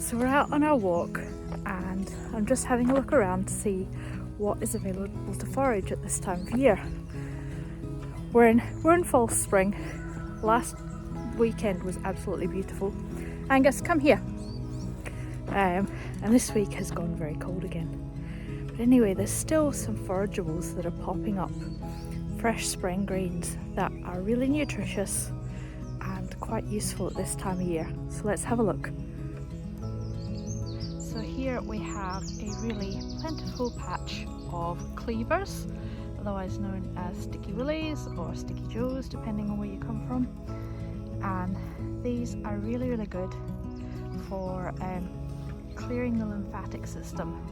So we're out on our walk and I'm just having a look around to see what is available to forage at this time of year. We're in fall spring. Last weekend was absolutely beautiful. Angus, come here. And this week has gone very cold again. But anyway, there's still some forageables that are popping up. Fresh spring greens that are really nutritious and quite useful at this time of year. So let's have a look. So here we have a really plentiful patch of cleavers, otherwise known as sticky willies or sticky joes, depending on where you come from. And these are really good for clearing the lymphatic system,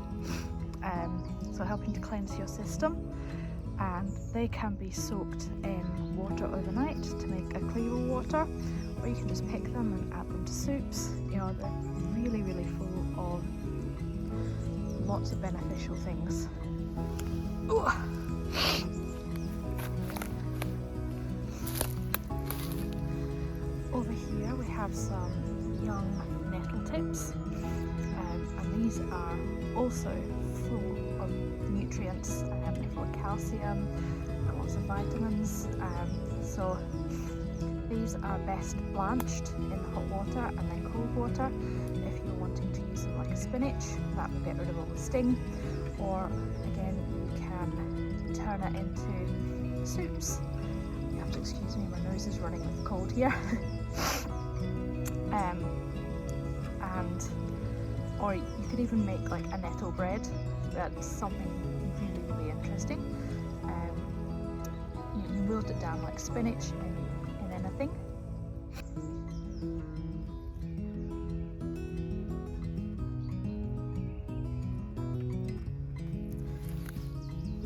so helping to cleanse your system. And they can be soaked in water overnight to make a cleaver water, or you can just pick them and add them to soups. You know, they're really full of lots of beneficial things. Ooh. Over here we have some young nettle tips, and these are also full of nutrients, full of calcium and lots of vitamins. So these are best blanched in hot water and then cold water. If you're wanting to use them like a spinach, that will get rid of all the sting, or again you can turn it into soups. You have to excuse me, my nose is running with the cold here. Or you could even make like a nettle bread. That's something really interesting. You can wilt it down like spinach in anything.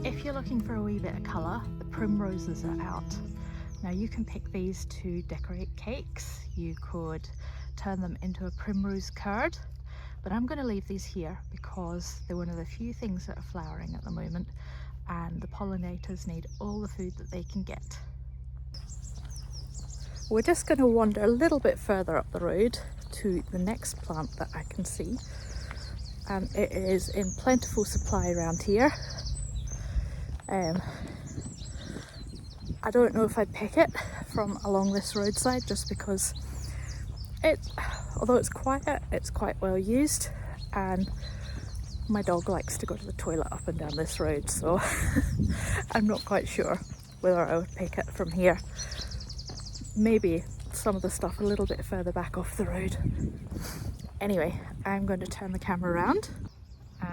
If you're looking for a wee bit of colour, the primroses are out. Now you can pick these to decorate cakes. You could turn them into a primrose curd, but I'm going to leave these here because they're one of the few things that are flowering at the moment, and the pollinators need all the food that they can get. We're just going to wander a little bit further up the road to the next plant that I can see, and it is in plentiful supply around here. I don't know if I'd pick it from along this roadside just because although it's quiet, it's quite well used, and my dog likes to go to the toilet up and down this road, so I'm not quite sure whether I would pick it from here. Maybe some of the stuff a little bit further back off the road. Anyway, I'm going to turn the camera around,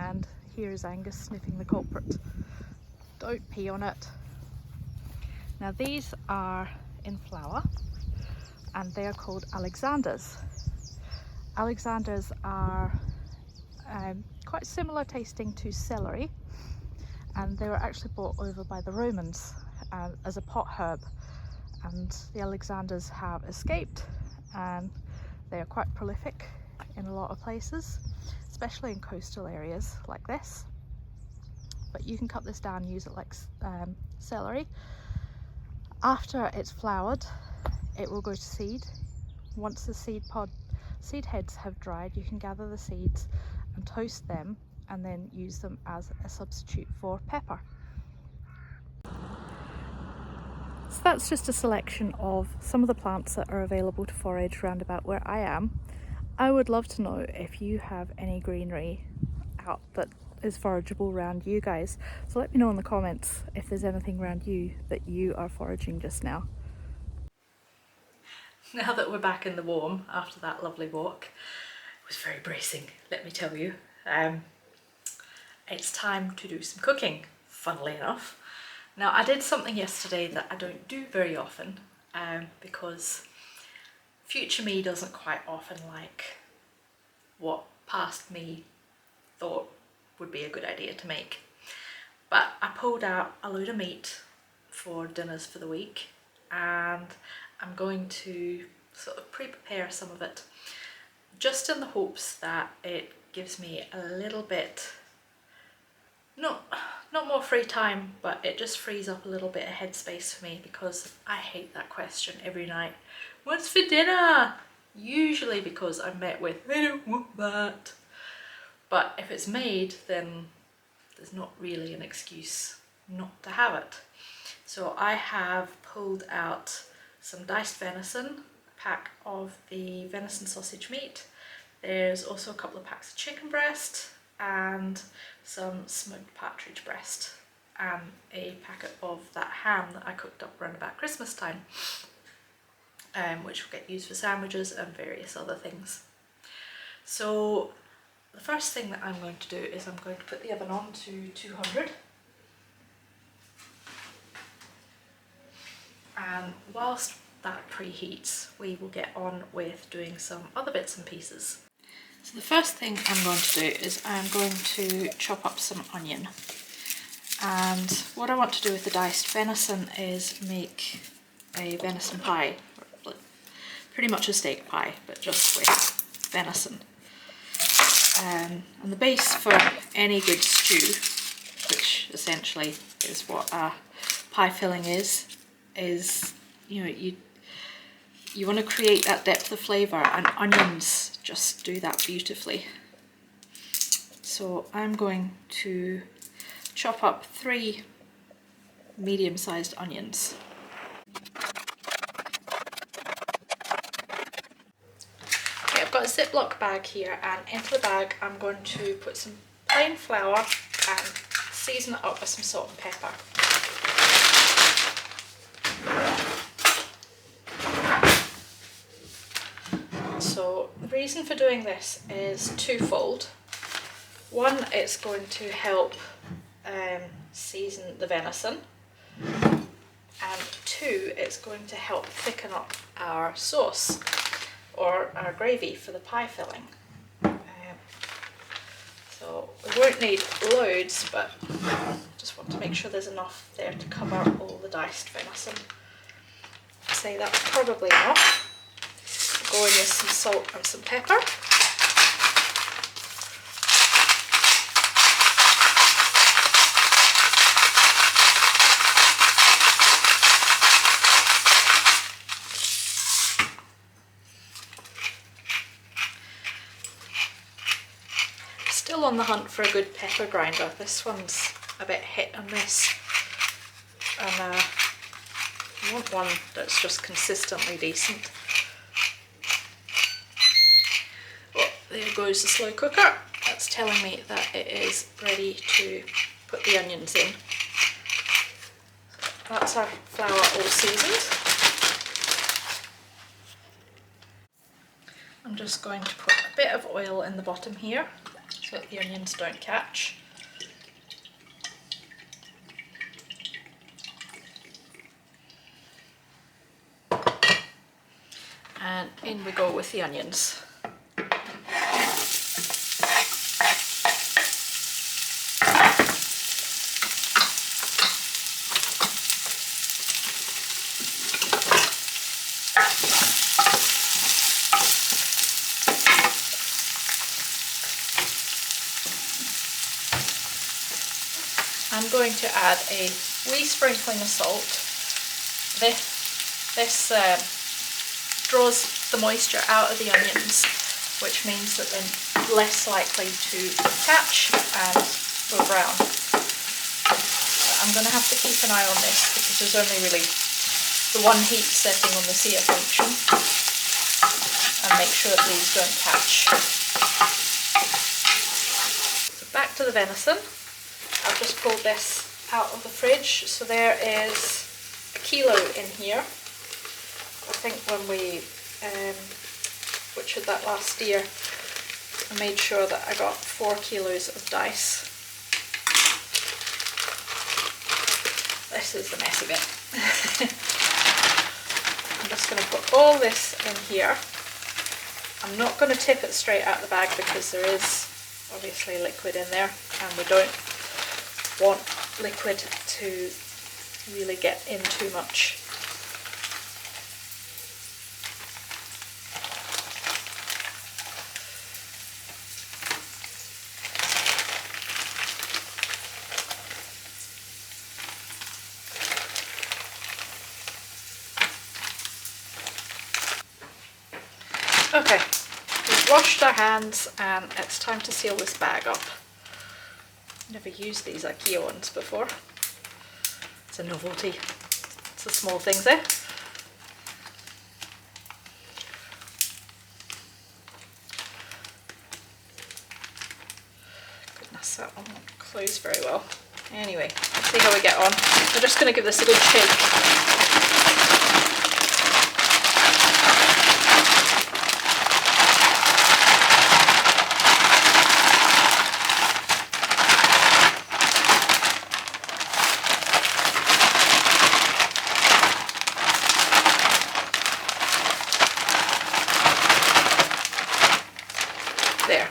and here's Angus sniffing the culprit. Don't pee on it. Now these are in flower, and they are called Alexanders. Alexanders are quite similar tasting to celery, and they were actually brought over by the Romans as a pot herb, and the Alexanders have escaped, and they are quite prolific in a lot of places, especially in coastal areas like this. But you can cut this down and use it like celery. After it's flowered, it will go to seed. Once the seed heads have dried, you can gather the seeds and toast them, and then use them as a substitute for pepper. So that's just a selection of some of the plants that are available to forage round about where I am. I would love to know if you have any greenery out that is forageable around you guys. So let me know in the comments if there's anything around you that you are foraging just now. Now that we're back in the warm after that lovely walk, it was very bracing, let me tell you. It's time to do some cooking, funnily enough. Now I did something yesterday that I don't do very often, because future me doesn't quite often like what past me thought would be a good idea to make. But I pulled out a load of meat for dinners for the week, and I'm going to sort of pre-prepare some of it, just in the hopes that it gives me a little bit, not more free time, but it just frees up a little bit of headspace for me, because I hate that question every night. What's for dinner? usually because I'm met with, I don't want that. But if it's made, then there's not really an excuse not to have it. So I have pulled out some diced venison, a pack of the venison sausage meat. There's also a couple of packs of chicken breast and some smoked partridge breast and a packet of that ham that I cooked up around about Christmas time, which will get used for sandwiches and various other things. So the first thing that I'm going to do is I'm going to put the oven on to 200. And whilst that preheats, we will get on with doing some other bits and pieces. So the first thing I'm going to do is I'm going to chop up some onion. And what I want to do with the diced venison is make a venison pie. Pretty much a steak pie, but just with venison. And the base for any good stew, which essentially is what a pie filling is you know, you want to create that depth of flavour, and onions just do that beautifully. So I'm going to chop up 3 medium-sized onions. Okay, I've got a Ziploc bag here, and into the bag I'm going to put some plain flour and season it up with some salt and pepper. So the reason for doing this is twofold. One, it's going to help season the venison, and 2, it's going to help thicken up our sauce or our gravy for the pie filling. So we won't need loads, but just want to make sure there's enough there to cover all the diced venison. I'd say that's probably enough. Go in with some salt and some pepper. Still on the hunt for a good pepper grinder. This one's a bit hit and miss, and I want one that's just consistently decent. There goes the slow cooker. That's telling me that it is ready to put the onions in. So that's our flour all seasoned. I'm just going to put a bit of oil in the bottom here so that the onions don't catch. And in we go with the onions. I'm going to add a wee sprinkling of salt. This draws the moisture out of the onions, which means that they're less likely to catch and go brown. But I'm going to have to keep an eye on this because there's only really the one heat setting on the sear function, and make sure that these don't catch. So back to the venison. I've just pulled this out of the fridge, so there is a kilo in here. I think when we butchered that last year, I made sure that I got 4 kilos of dice. This is the messy bit. I'm just going to put all this in here. I'm not going to tip it straight out of the bag because there is obviously liquid in there, and we don't want liquid to really get in too much. Okay, we've washed our hands and it's time to seal this bag up. Never used these IKEA ones before. It's a novelty. It's the small things there. Goodness, that one won't close very well. Anyway, let's see how we get on. We're just going to give this a good shake. There,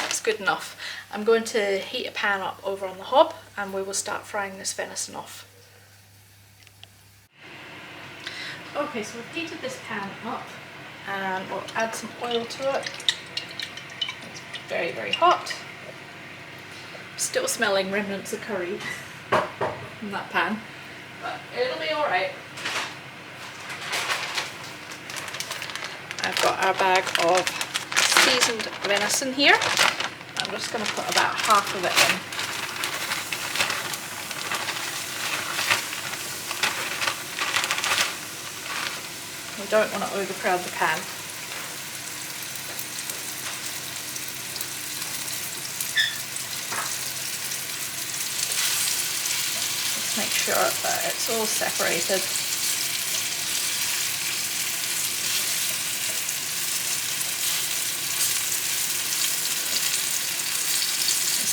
that's good enough. I'm going to heat a pan up over on the hob and we will start frying this venison off. Okay, so we've heated this pan up and we'll add some oil to it. It's very, very hot. Still smelling remnants of curry in that pan, but it'll be alright. I've got our bag of seasoned venison here. I'm just going to put about half of it in. We don't want to overcrowd the pan. Just make sure that it's all separated.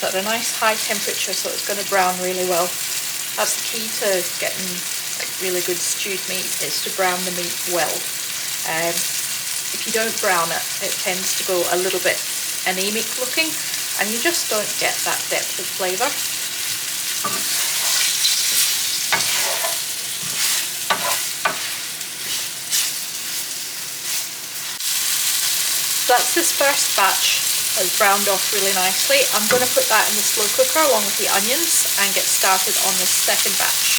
At a nice high temperature, so it's going to brown really well. That's the key to getting like really good stewed meat, is to brown the meat well. If you don't brown it, it tends to go a little bit anemic looking and you just don't get that depth of flavour. So that's this first batch. Has browned off really nicely. I'm going to put that in the slow cooker along with the onions and get started on the second batch.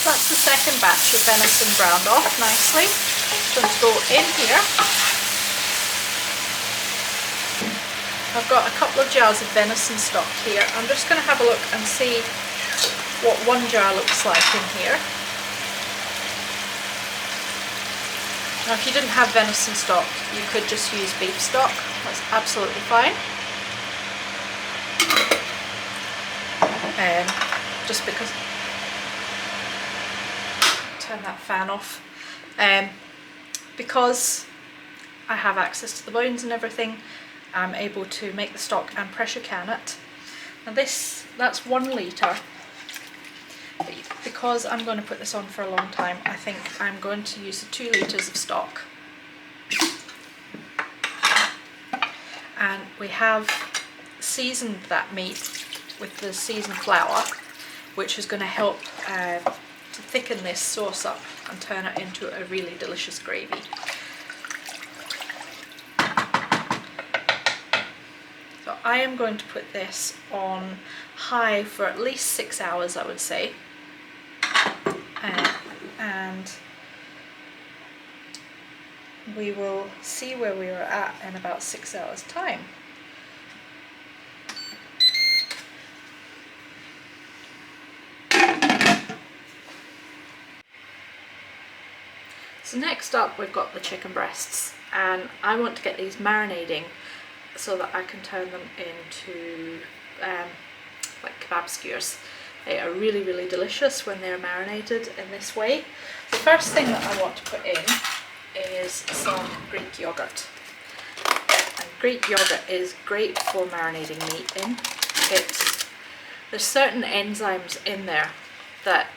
That's the second batch of venison browned off nicely. So let's go in here. I've got a couple of jars of venison stock here. I'm just going to have a look and see what one jar looks like in here. Now if you didn't have venison stock, you could just use beef stock. That's absolutely fine. Just because... Turn that fan off. Because I have access to the bones and everything, I'm able to make the stock and pressure can it. Now that's 1 litre. Because I'm going to put this on for a long time, I think I'm going to use the 2 litres of stock. And we have seasoned that meat with the seasoned flour, which is going to help to thicken this sauce up and turn it into a really delicious gravy. So I am going to put this on high for at least 6 hours, I would say, and we will see where we are at in about 6 hours time. So next up we've got the chicken breasts, and I want to get these marinating so that I can turn them into like kebab skewers. They are really, really delicious when they're marinated in this way. The first thing that I want to put in is some Greek yogurt. And Greek yogurt is great for marinating meat in. It There's certain enzymes in there that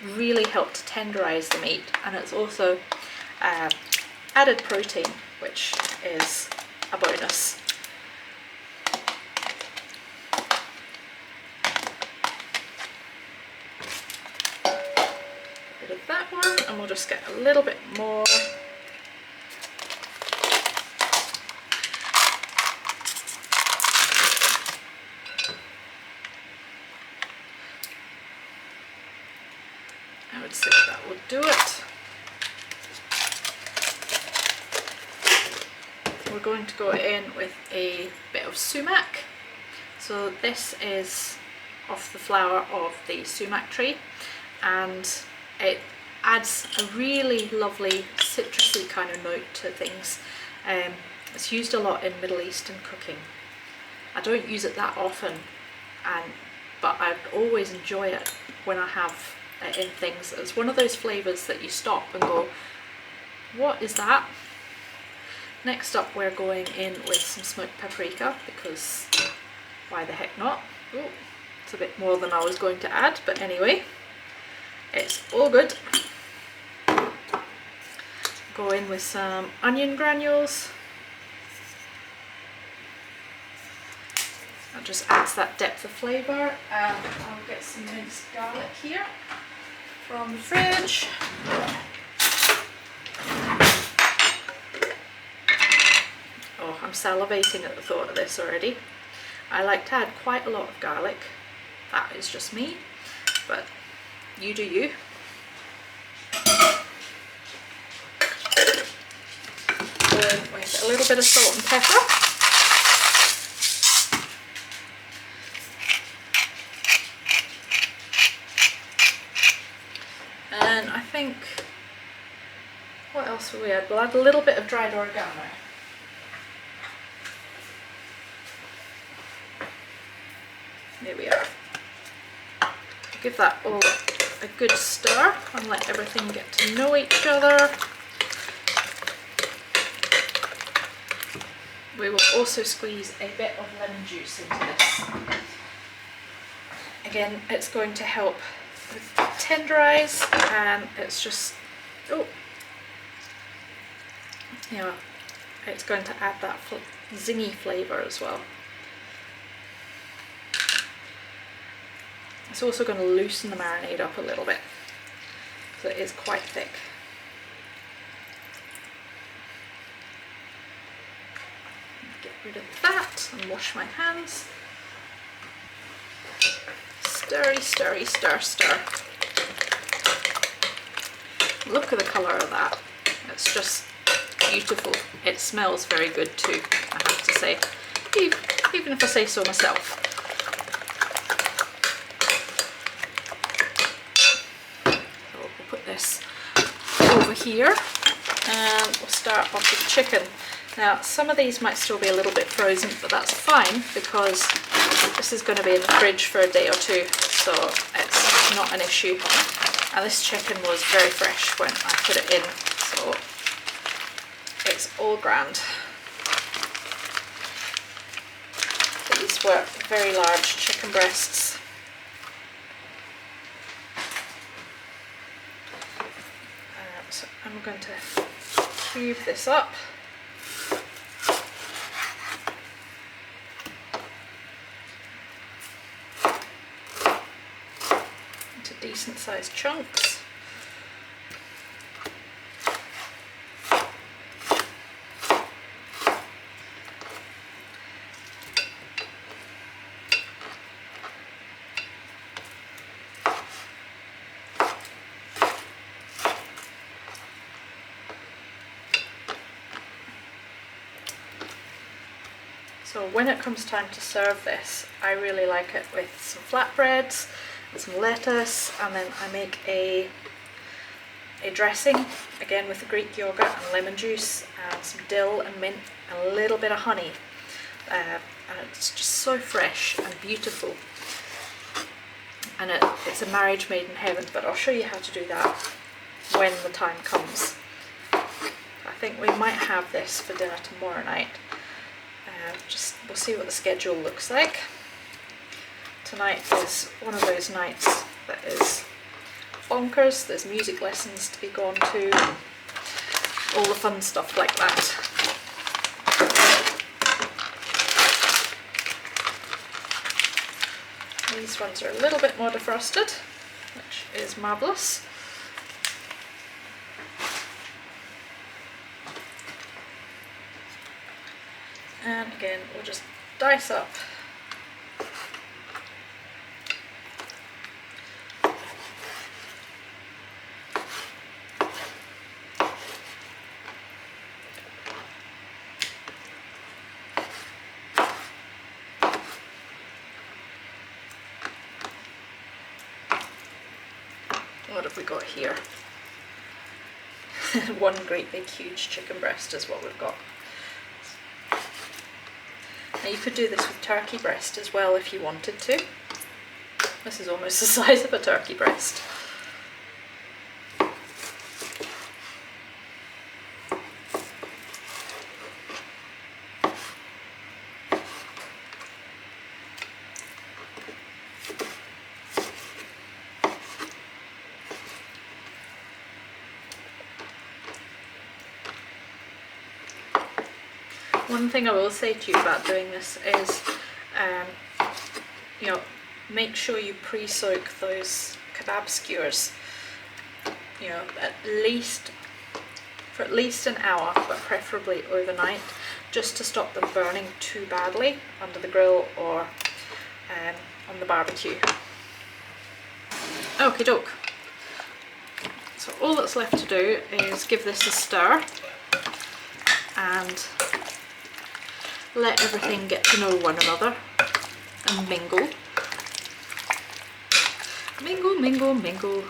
really help to tenderize the meat, and it's also added protein, which is a bonus. Bit of that one, and we'll just get a little bit more. I would say that would do it. We're going to go in with a bit of sumac. So this is off the flower of the sumac tree, and it adds a really lovely citrusy kind of note to things. It's used a lot in Middle Eastern cooking. I don't use it that often, but I always enjoy it when I have it in things. It's one of those flavours that you stop and go, what is that? Next up, we're going in with some smoked paprika, because why the heck not? Ooh, it's a bit more than I was going to add, but anyway, it's all good. Go in with some onion granules. That just adds that depth of flavour. And I'll get some minced garlic here from the fridge. Oh, I'm salivating at the thought of this already. I like to add quite a lot of garlic. That is just me, but you do you. With a little bit of salt and pepper. And I think, what else will we add? We'll add a little bit of dried oregano. There we are. Give that all a good stir and let everything get to know each other. We will also squeeze a bit of lemon juice into this. Again, it's going to help tenderize, and it's just, oh, yeah, it's going to add that zingy flavour as well. It's also going to loosen the marinade up a little bit, because it is quite thick. Get rid of that and wash my hands. Stirry, stirry, stir, stir. Look at the colour of that. It's just beautiful. It smells very good too, I have to say, even if I say so myself. So we'll put this over here, and we'll start off with chicken. Now, some of these might still be a little bit frozen, but that's fine, because this is going to be in the fridge for a day or two, so it's not an issue. And this chicken was very fresh when I put it in, so it's all grand. These were very large chicken breasts. So I'm going to cube this up. Decent sized chunks. So when it comes time to serve this, I really like it with some flatbreads, some lettuce, and then I make a dressing, again with the Greek yogurt and lemon juice and some dill and mint and a little bit of honey, and it's just so fresh and beautiful, and it's a marriage made in heaven. But I'll show you how to do that when the time comes. I think we might have this for dinner tomorrow night. We'll see what the schedule looks like. Tonight is one of those nights that is bonkers. There's music lessons to be gone to, all the fun stuff like that. These ones are a little bit more defrosted, which is marvellous. And again, we'll just dice up what have we got here? One great big huge chicken breast is what we've got. Now you could do this with turkey breast as well if you wanted to. This is almost the size of a turkey breast. One thing I will say to you about doing this is, you know, make sure you pre-soak those kebab skewers, you know, for at least an hour, but preferably overnight, just to stop them burning too badly under the grill or on the barbecue. Okie doke. So all that's left to do is give this a stir and let everything get to know one another and mingle. Mingle, mingle, mingle.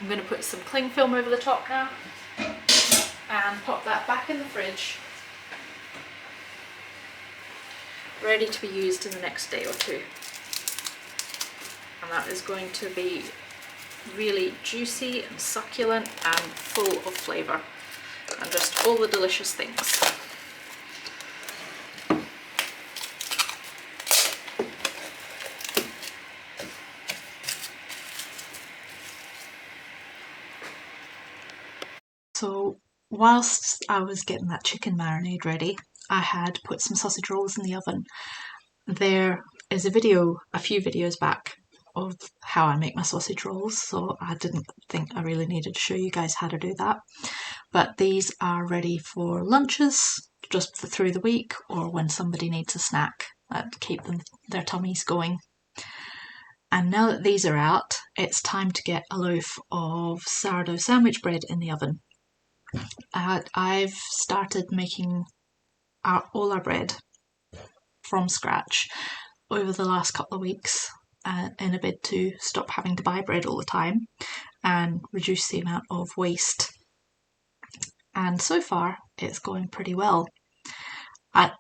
I'm going to put some cling film over the top now and pop that back in the fridge, ready to be used in the next day or two. And that is going to be really juicy and succulent and full of flavour and just all the delicious things. So whilst I was getting that chicken marinade ready, I had put some sausage rolls in the oven. There is a few videos back of how I make my sausage rolls, so I didn't think I really needed to show you guys how to do that. But these are ready for lunches, just for through the week, or when somebody needs a snack to keep their tummies going. And now that these are out, it's time to get a loaf of sourdough sandwich bread in the oven. I've started making all our bread from scratch over the last couple of weeks in a bid to stop having to buy bread all the time and reduce the amount of waste. And so far it's going pretty well.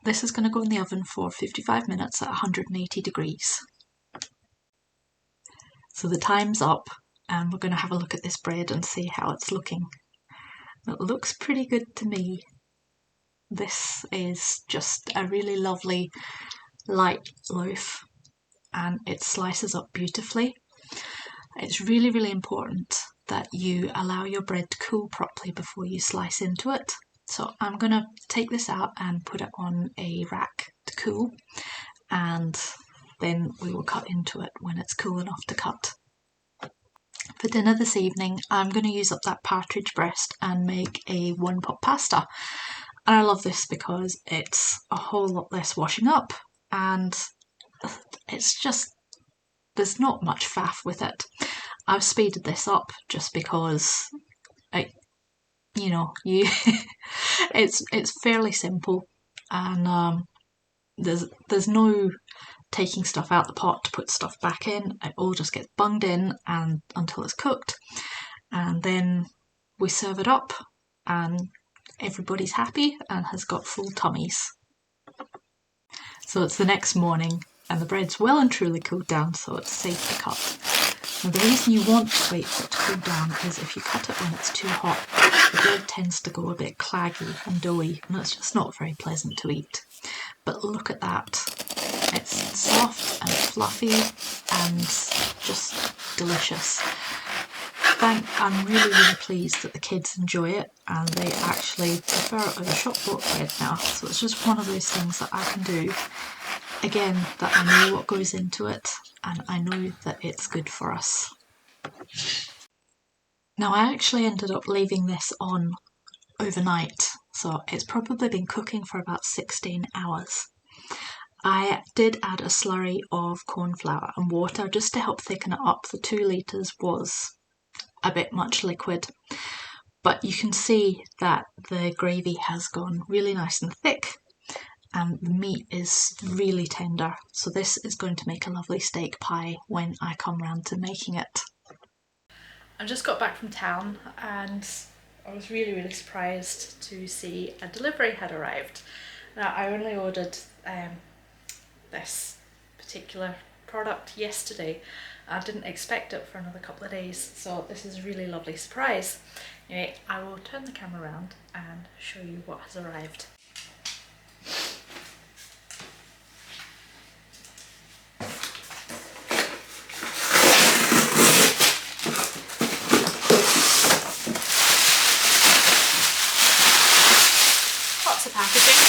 This is going to go in the oven for 55 minutes at 180 degrees. So the time's up and we're going to have a look at this bread and see how it's looking. It looks pretty good to me. This is just a really lovely light loaf and it slices up beautifully. It's really, really important that you allow your bread to cool properly before you slice into it. So I'm going to take this out and put it on a rack to cool, and then we will cut into it when it's cool enough to cut. For dinner this evening, I'm going to use up that partridge breast and make a one-pot pasta. And I love this because it's a whole lot less washing up and it's just, there's not much faff with it. I've speeded this up just because, it's fairly simple and there's no taking stuff out the pot to put stuff back in. It all just gets bunged in and until it's cooked, and then we serve it up and everybody's happy and has got full tummies. So it's the next morning and the bread's well and truly cooled down, so it's safe to cut. Now the reason you want to wait for it to cool down is if you cut it when it's too hot, the bread tends to go a bit claggy and doughy, and it's just not very pleasant to eat. But look at that. It's soft and fluffy and just delicious. I'm really pleased that the kids enjoy it and they actually prefer it over shop bought bread now. So it's just one of those things that I can do. Again, that I know what goes into it and I know that it's good for us. Now I actually ended up leaving this on overnight, so it's probably been cooking for about 16 hours. I did add a slurry of corn flour and water just to help thicken it up. The 2 litres was a bit much liquid, but you can see that the gravy has gone really nice and thick and the meat is really tender, so this is going to make a lovely steak pie when I come round to making it. I just got back from town and I was really surprised to see a delivery had arrived. Now I only ordered this particular product yesterday. I didn't expect it for another couple of days, so this is a really lovely surprise. Anyway, I will turn the camera around and show you what has arrived. Lots of packaging.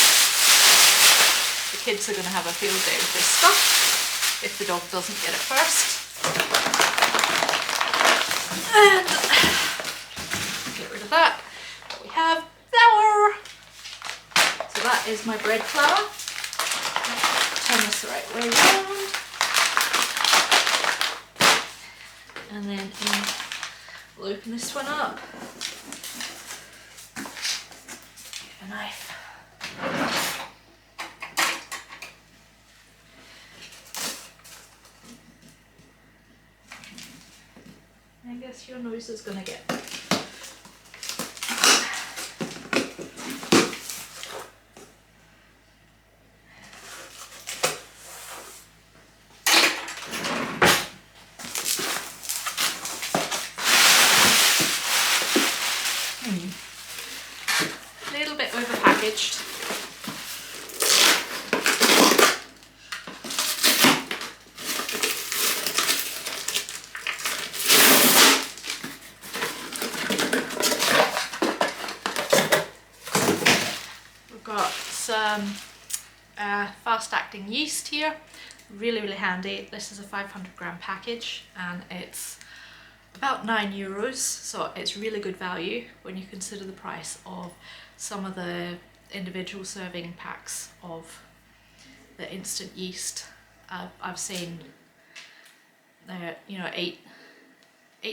The kids are going to have a field day with this stuff if the dog doesn't get it first. And get rid of that. But we have flour. So that is my bread flour. Turn this the right way around. And then we'll open this one up. Get a knife. I guess your nose is going to get a little bit overpackaged. Some fast-acting yeast here, really handy. This is a 500-gram package and it's about €9, so it's really good value when you consider the price of some of the individual serving packs of the instant yeast. I've seen you know, eight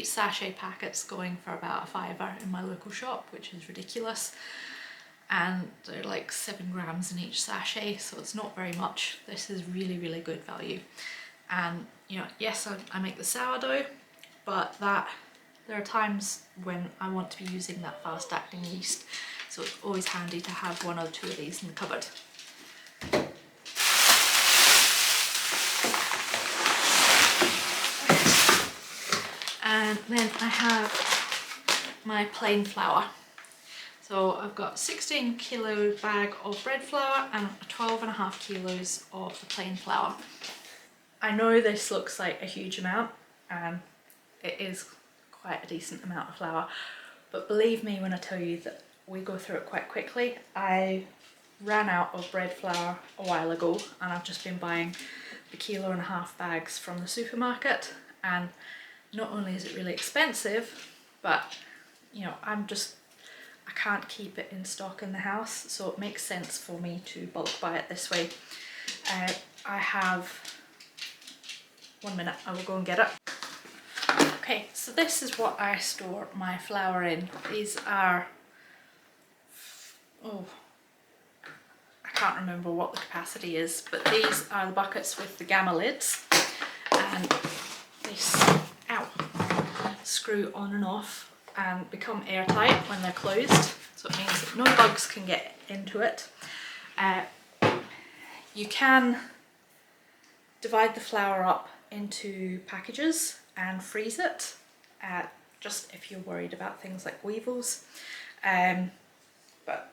sachet packets going for about a £5 in my local shop, which is ridiculous. And they're like 7 grams in each sachet, so it's not very much. This is really good value. And you know, yes, I make the sourdough, but there are times when I want to be using that fast-acting yeast, so it's always handy to have 1 or 2 of these in the cupboard. And then I have my plain flour. So I've got 16 kilo bag of bread flour and 12.5 kilos of the plain flour. I know this looks like a huge amount, and it is quite a decent amount of flour, but believe me when I tell you that we go through it quite quickly. I ran out of bread flour a while ago and I've just been buying the 1.5 kilo bags from the supermarket, and not only is it really expensive, but you know, I can't keep it in stock in the house, so it makes sense for me to bulk buy it this way. I have 1 minute, I will go and get it. Okay, so this is what I store my flour in. These are, oh, I can't remember what the capacity is, but these are the buckets with the gamma lids, and they screw on and off and become airtight when they're closed, so it means that no bugs can get into it. You can divide the flour up into packages and freeze it, just if you're worried about things like weevils. But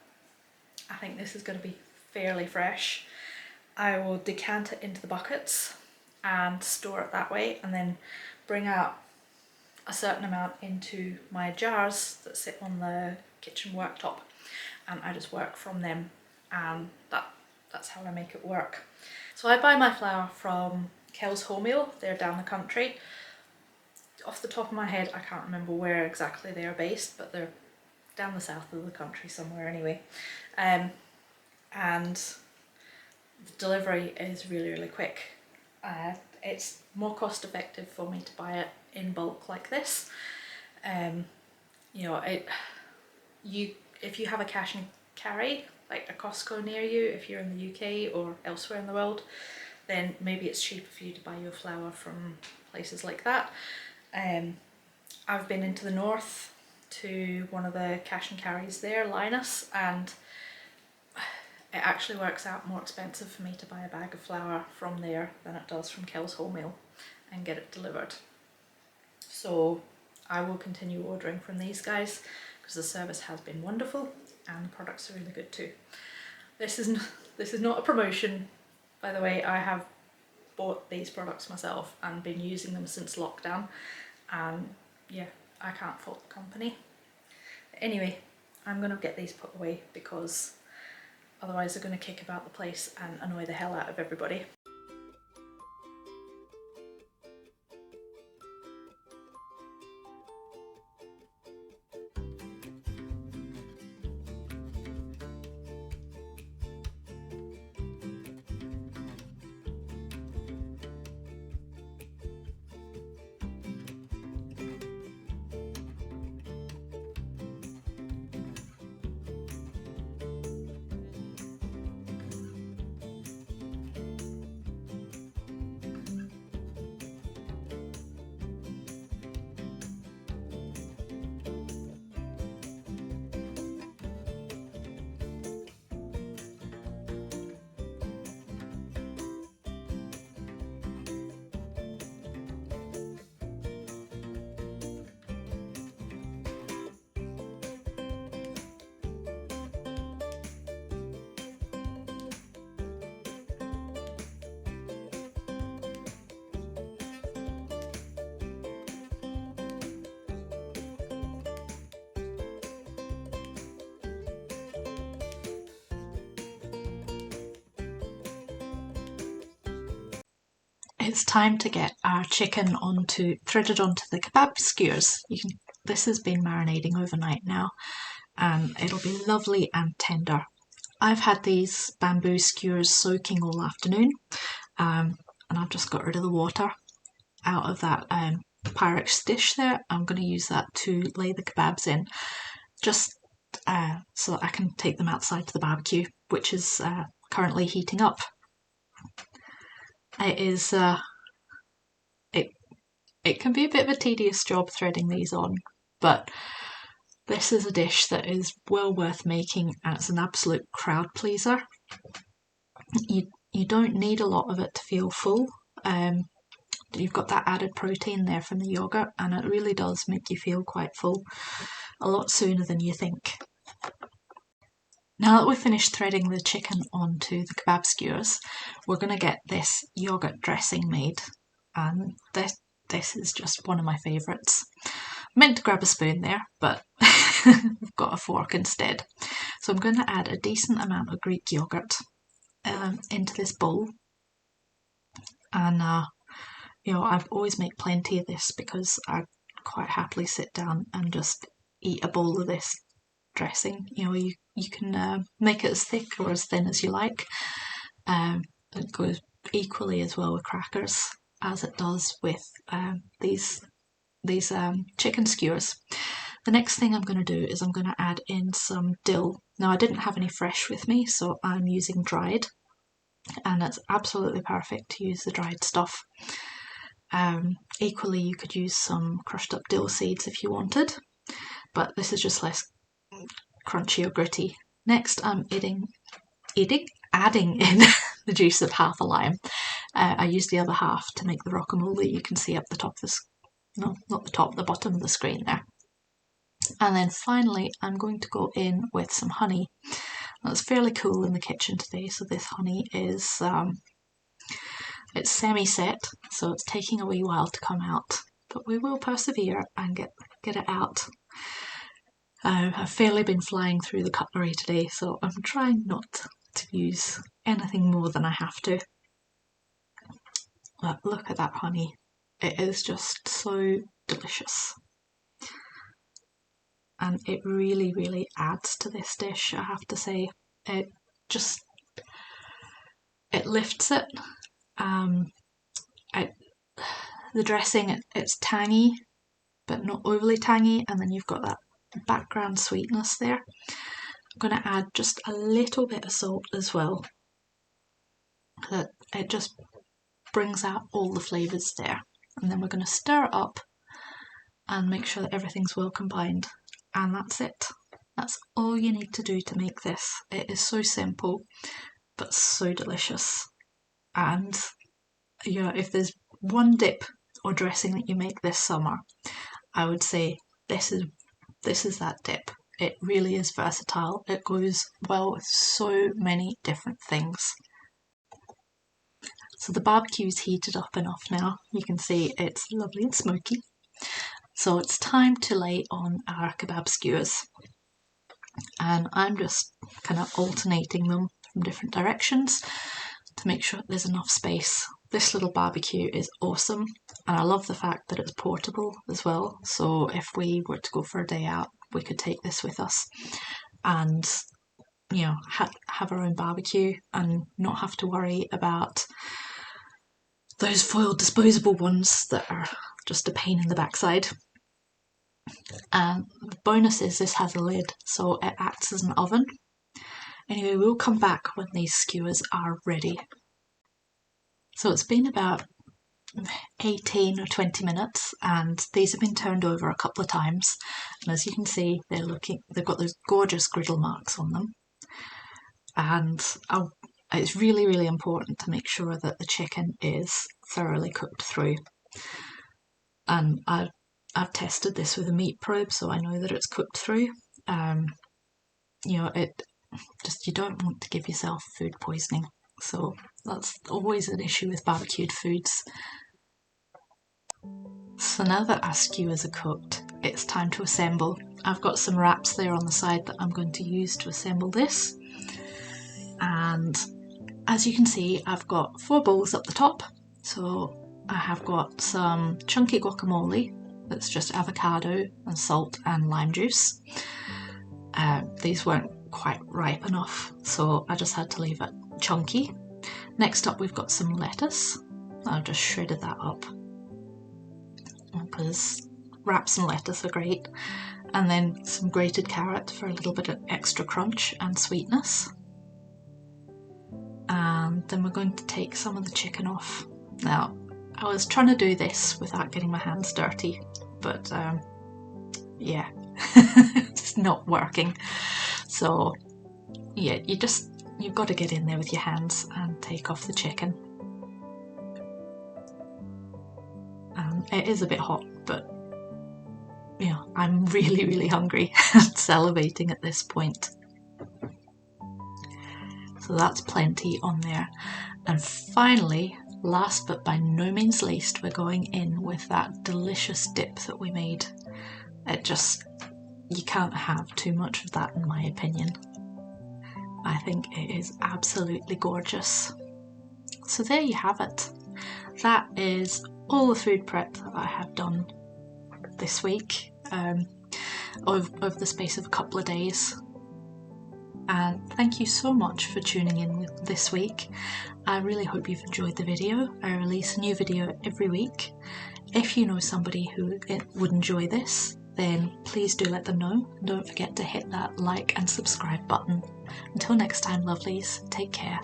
I think this is going to be fairly fresh. I will decant it into the buckets and store it that way, and then bring out a certain amount into my jars that sit on the kitchen worktop, and I just work from them, and that's how I make it work. So I buy my flour from Kel's Wholemeal. They're down the country. Off the top of my head, I can't remember where exactly they are based, but they're down the south of the country somewhere anyway. And the delivery is really, really quick. It's more cost effective for me to buy it in bulk like this. You know, if you have a cash and carry, like a Costco near you, if you're in the UK or elsewhere in the world, then maybe it's cheaper for you to buy your flour from places like that. I've been into the north to one of the cash and carries there, Linus, and it actually works out more expensive for me to buy a bag of flour from there than it does from Kel's Wholemeal and get it delivered. So I will continue ordering from these guys because the service has been wonderful and the products are really good too. This is not a promotion, by the way. I have bought these products myself and been using them since lockdown, and yeah, I can't fault the company. Anyway, I'm gonna get these put away because otherwise they're gonna kick about the place and annoy the hell out of everybody. It's time to get our chicken threaded onto the kebab skewers. This has been marinating overnight now, and it'll be lovely and tender. I've had these bamboo skewers soaking all afternoon, and I've just got rid of the water out of that Pyrex dish there. I'm going to use that to lay the kebabs in, just so that I can take them outside to the barbecue, which is currently heating up. It can be a bit of a tedious job threading these on, but this is a dish that is well worth making, and it's an absolute crowd pleaser. You don't need a lot of it to feel full. You've got that added protein there from the yogurt, and it really does make you feel quite full a lot sooner than you think. Now that we've finished threading the chicken onto the kebab skewers, we're going to get this yogurt dressing made, and this is just one of my favourites. I meant to grab a spoon there, but I've got a fork instead. So I'm going to add a decent amount of Greek yogurt into this bowl, and I've always make plenty of this because I quite happily sit down and just eat a bowl of this dressing. You can make it as thick or as thin as you like. It goes equally as well with crackers as it does with these chicken skewers. The next thing I'm going to do is I'm going to add in some dill. Now, I didn't have any fresh with me, so I'm using dried, and it's absolutely perfect to use the dried stuff. Equally, you could use some crushed up dill seeds if you wanted, but this is just less crunchy or gritty. Next, I'm adding in the juice of half a lime. I used the other half to make the guacamole you can see up the top of no, not the top, the bottom of the screen there. And then finally I'm going to go in with some honey. Now, it's fairly cool in the kitchen today, so this honey is it's semi-set, so it's taking a wee while to come out, but we will persevere and get it out. I've fairly been flying through the cutlery today, so I'm trying not to use anything more than I have to. But look at that honey. It is just so delicious. And it really, really adds to this dish, I have to say. It lifts it. The dressing, it's tangy, but not overly tangy, and then you've got that background sweetness there. I'm going to add just a little bit of salt as well. It just brings out all the flavours there. And then we're going to stir it up and make sure that everything's well combined. And that's it. That's all you need to do to make this. It is so simple, but so delicious. And you know, if there's one dip or dressing that you make this summer, I would say this is that dip. It really is versatile. It goes well with so many different things. So the barbecue's heated up enough now. You can see it's lovely and smoky. So it's time to lay on our kebab skewers. And I'm just kind of alternating them from different directions to make sure there's enough space. This little barbecue is awesome, and I love the fact that it's portable as well. So if we were to go for a day out, we could take this with us and, you know, have our own barbecue and not have to worry about those foil disposable ones that are just a pain in the backside. And the bonus is this has a lid, so it acts as an oven. Anyway, we'll come back when these skewers are ready. So it's been about 18 or 20 minutes, and these have been turned over a couple of times. And as you can see, they've got those gorgeous griddle marks on them. And it's really, really important to make sure that the chicken is thoroughly cooked through. And I've tested this with a meat probe, so I know that it's cooked through. You know, you don't want to give yourself food poisoning. So that's always an issue with barbecued foods. So now that our skewers are cooked, it's time to assemble. I've got some wraps there on the side that I'm going to use to assemble this. And as you can see, I've got 4 bowls up the top. So I have got some chunky guacamole that's just avocado and salt and lime juice. These weren't quite ripe enough, so I just had to leave it chunky. Next up, we've got some lettuce. I've just shredded that up because wraps and lettuce are great. And then some grated carrot for a little bit of extra crunch and sweetness. And then we're going to take some of the chicken off. Now, I was trying to do this without getting my hands dirty, but yeah, it's not working. So yeah, you've got to get in there with your hands and take off the chicken. It is a bit hot, but you know, I'm really, really hungry and salivating at this point. So that's plenty on there. And finally, last but by no means least, we're going in with that delicious dip that we made. You can't have too much of that in my opinion. I think it is absolutely gorgeous. So there you have it. That is all the food prep that I have done this week, over the space of a couple of days. And thank you so much for tuning in this week. I really hope you've enjoyed the video. I release a new video every week. If you know somebody who would enjoy this, then please do let them know. And don't forget to hit that like and subscribe button. Until next time, lovelies, take care.